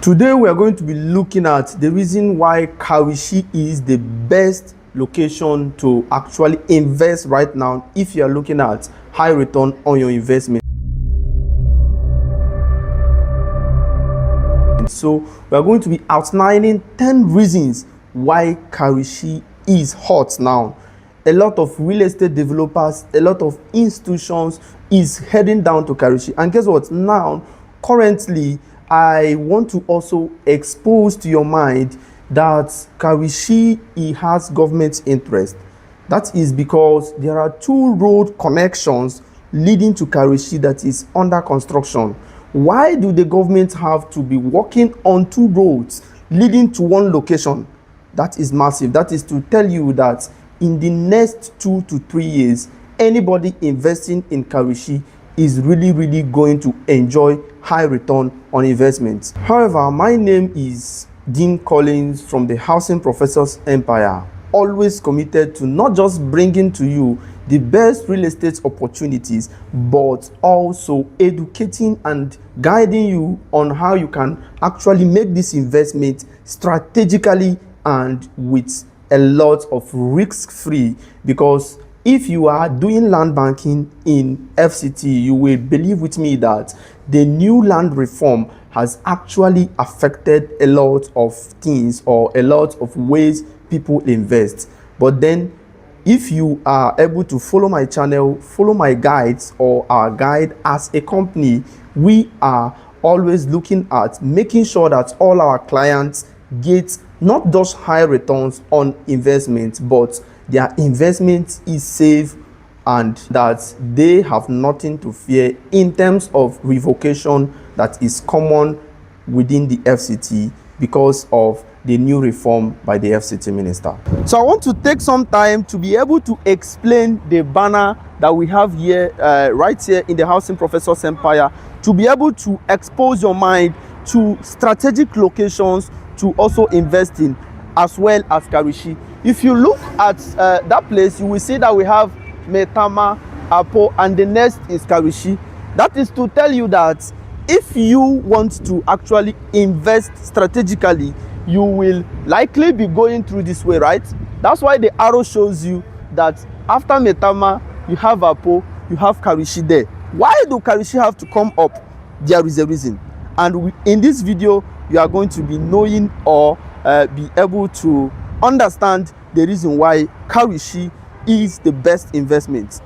Today we are going to be looking at the reason why Kawishi is the best location to actually invest right now if you are looking at high return on your investment. So we are going to be outlining 10 reasons why Kawishi is hot now. A lot of real estate developers, a lot of institutions is heading down to Kawishi. And guess what? Now, currently, I want to also expose to your mind that Kawishi has government interest. That is because there are 2 road connections leading to Kawishi that is under construction. Why do the government have to be working on 2 roads leading to one location? That is massive. That is to tell you that in the next 2 to 3 years, anybody investing in Kawishi is really going to enjoy high return on investment. However, my name is Dean Collins from the Housing Professors Empire, always committed to not just bringing to you the best real estate opportunities, but also educating and guiding you on how you can actually make this investment strategically and with a lot of risk-free. Because if you are doing land banking in FCT, you will believe with me that the new land reform has actually affected a lot of things or a lot of ways people invest. But then if you are able to follow my channel, follow my guides or our guide as a company, we are always looking at making sure that all our clients get not just high returns on investment, but their investment is safe and that they have nothing to fear in terms of revocation that is common within the FCT because of the new reform by the FCT minister. So I want to take some time to be able to explain the banner that we have here, right here in the Housing Professors Empire, to be able to expose your mind to strategic locations to also invest in, as well as Kawishi. If you look at that place, you will see that we have Maitama, Apo, and the next is Kawishi. That is to tell you that if you want to actually invest strategically, you will likely be going through this way, right? That's why the arrow shows you that after Maitama, you have Apo, you have Kawishi there. Why do Kawishi have to come up? There is a reason. And in this video, you are going to be knowing or be able to understand the reason why Kawishi is the best investment.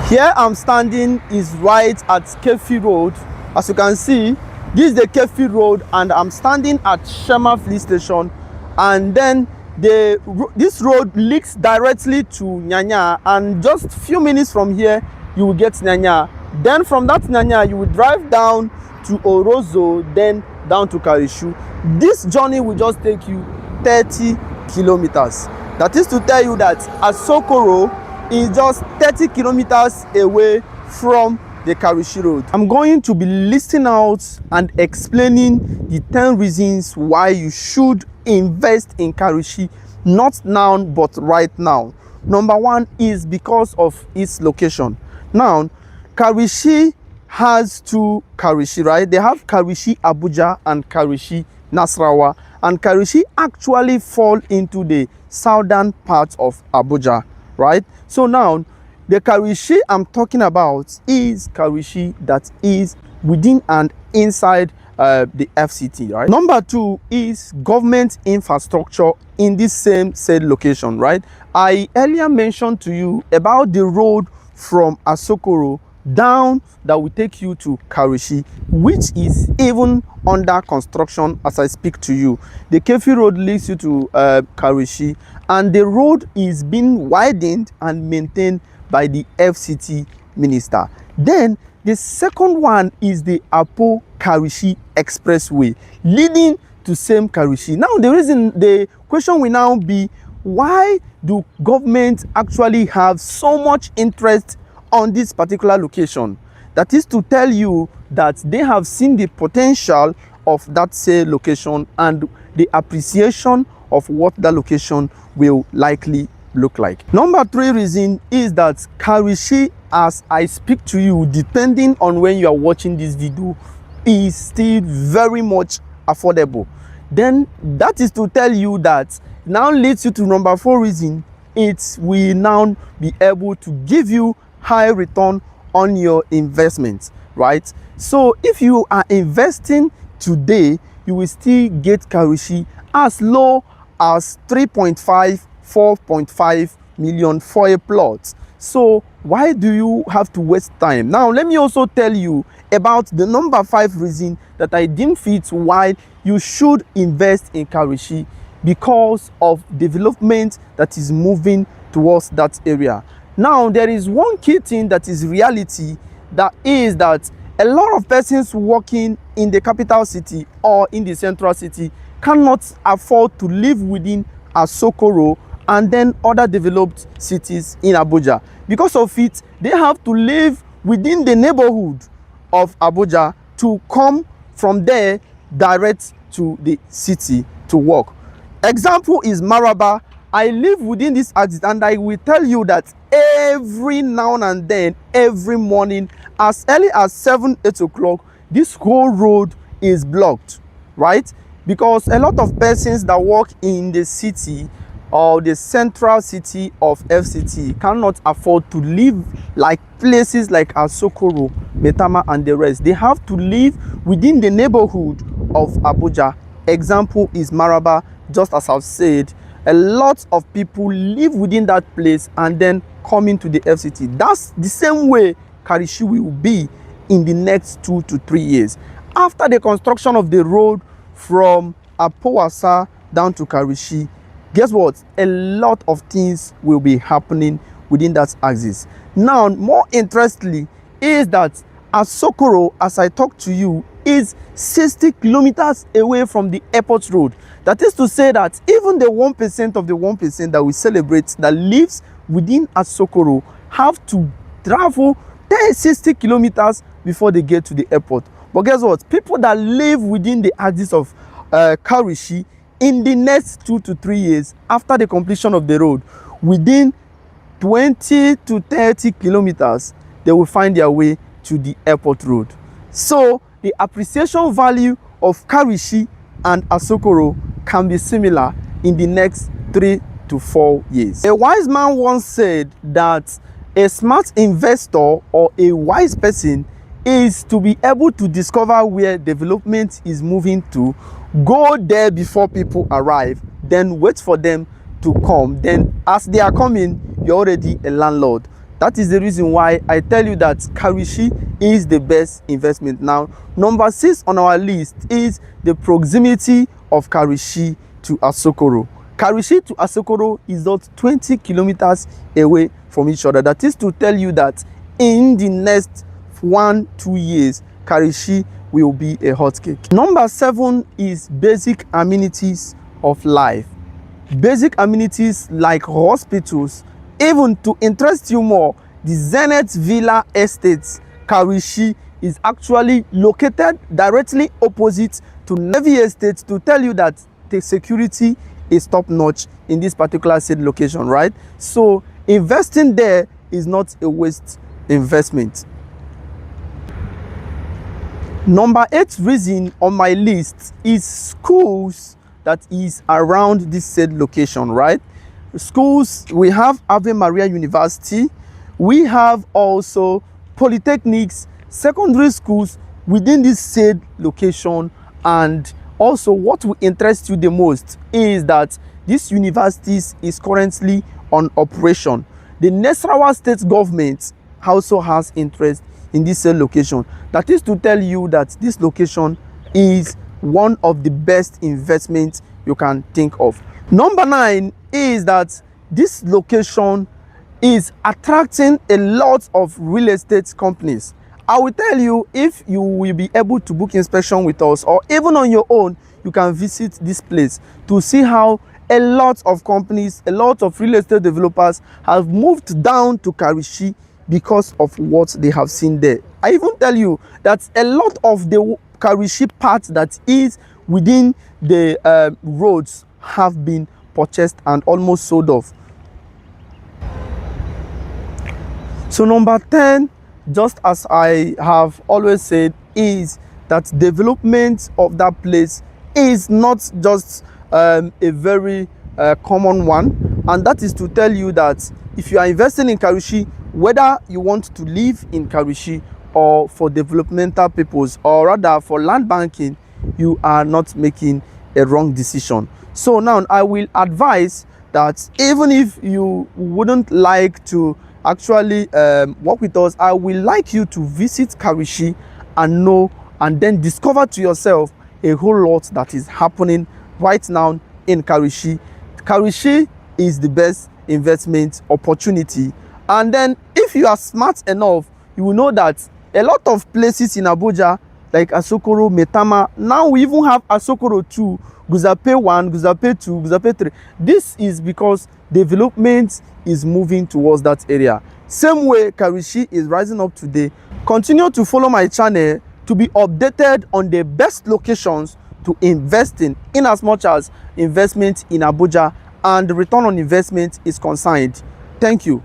Here I'm standing is right at Kefi Road. As you can see, this is the Kefi Road and I'm standing at Shema Fleet Station, and then this road leads directly to Nyanya, and just few minutes from here you will get Nyanya. Then from that Nyanya you will drive down to Orozo, then down to Kawishi. This journey will just take you 30 kilometers. That is to tell you that Asokoro is just 30 kilometers away from the Kawishi Road. I'm going to be listing out and explaining the 10 reasons why you should invest in Kawishi, not now but right now. Number 1 is because of its location. Now, Kawishi has 2 Kawishi, right? They have Kawishi Abuja and Kawishi Nasarawa, and Kawishi actually fall into the southern part of Abuja, right? So now the Kawishi I'm talking about is Kawishi that is within and inside the FCT, right? Number 2 is government infrastructure in this same said location, right? I earlier mentioned to you about the road from Asokoro down that will take you to Kawishi, which is even under construction as I speak to you. The Kefi Road leads you to Kawishi, and the road is being widened and maintained by the FCT minister. Then the second one is the Apo Kawishi Expressway leading to same Kawishi. Now the question will now be, why do government actually have so much interest on this particular location? That is to tell you that they have seen the potential of that same location and the appreciation of what that location will likely look like. Number 3 reason is that Karishi, as I speak to you, depending on when you are watching this video, is still very much affordable. Then that is to tell you that now leads you to number 4 reason. It will now be able to give you high return on your investment, right? So if you are investing today, you will still get Karishi as low as 3.5, 4.5 million for a plot. So why do you have to waste time? Now let me also tell you about the number 5 reason that I deem fit why you should invest in Karishi, because of development that is moving towards that area. Now there is one key thing that is reality, that is that a lot of persons working in the capital city or in the central city cannot afford to live within Asokoro and then other developed cities in Abuja. Because of it, they have to live within the neighborhood of Abuja to come from there direct to the city to work. Example is Maraba. I live within this axis, and I will tell you that every now and then, every morning, as early as 7-8 o'clock, this whole road is blocked, right? Because a lot of persons that work in the city or the central city of FCT cannot afford to live like places like Asokoro, Metama and the rest. They have to live within the neighborhood of Abuja. Example is Maraba. Just as I've said, a lot of people live within that place and then come into the FCT. That's the same way Karishi will be in the next 2 to 3 years. After the construction of the road from Apowasa down to Karishi, guess what? A lot of things will be happening within that axis. Now, more interestingly, is that Asokoro, as I talk to you, is 60 kilometers away from the airport road. That is to say that even the 1% of the 1% that we celebrate that lives within Asokoro have to travel 60 kilometers before they get to the airport. But guess what? People that live within the axis of Karishi, in the next 2 to 3 years after the completion of the road, within 20 to 30 kilometers, they will find their way to the airport road. So the appreciation value of Karishi and Asokoro can be similar in the next 3 to 4 years. A wise man once said that a smart investor or a wise person is to be able to discover where development is moving to, go there before people arrive, then wait for them to come. Then as they are coming, you're already a landlord. That is the reason why I tell you that Karishi is the best investment. Now, number 6 on our list is the proximity of Karishi to Asokoro. Karishi to Asokoro is not 20 kilometers away from each other. That is to tell you that in the next 1-2 years, Karishi will be a hotcake. Number 7 is basic amenities of life. Basic amenities like hospitals. Even to interest you more, the Zenith Villa Estates, Karishi, is actually located directly opposite to Navy Estate, to tell you that the security is top-notch in this particular said location, right? So investing there is not a waste investment. Number 8 reason on my list is schools that is around this said location, right? Schools, we have Ave Maria University, we have also polytechnics, secondary schools within this said location. And also what will interest you the most is that this university is currently on operation. The Nasarawa state government also has interest in this said location. That is to tell you that this location is one of the best investments you can think of. Number 9 is that this location is attracting a lot of real estate companies. I will tell you, if you will be able to book inspection with us, or even on your own, you can visit this place to see how a lot of companies, a lot of real estate developers have moved down to Karishi because of what they have seen there. I even tell you that a lot of the Karishi part that is within the roads have been purchased and almost sold off. So number 10, just as I have always said, is that development of that place is not just a very common one, and that is to tell you that if you are investing in Karushi, whether you want to live in Karushi or for developmental purpose, or rather for land banking, you are not making a wrong decision. So now I will advise that even if you wouldn't like to actually work with us, I will like you to visit Karushi and know and then discover to yourself a whole lot that is happening right now in Karushi. Karushi is the best investment opportunity. And then if you are smart enough, you will know that a lot of places in Abuja like Asokoro, Metama, now we even have Asokoro 2, Guzape 1, Guzape 2, Guzape 3. This is because development is moving towards that area. Same way Karushi is rising up today. Continue to follow my channel to be updated on the best locations to invest in as much as investment in Abuja and return on investment is concerned. Thank you.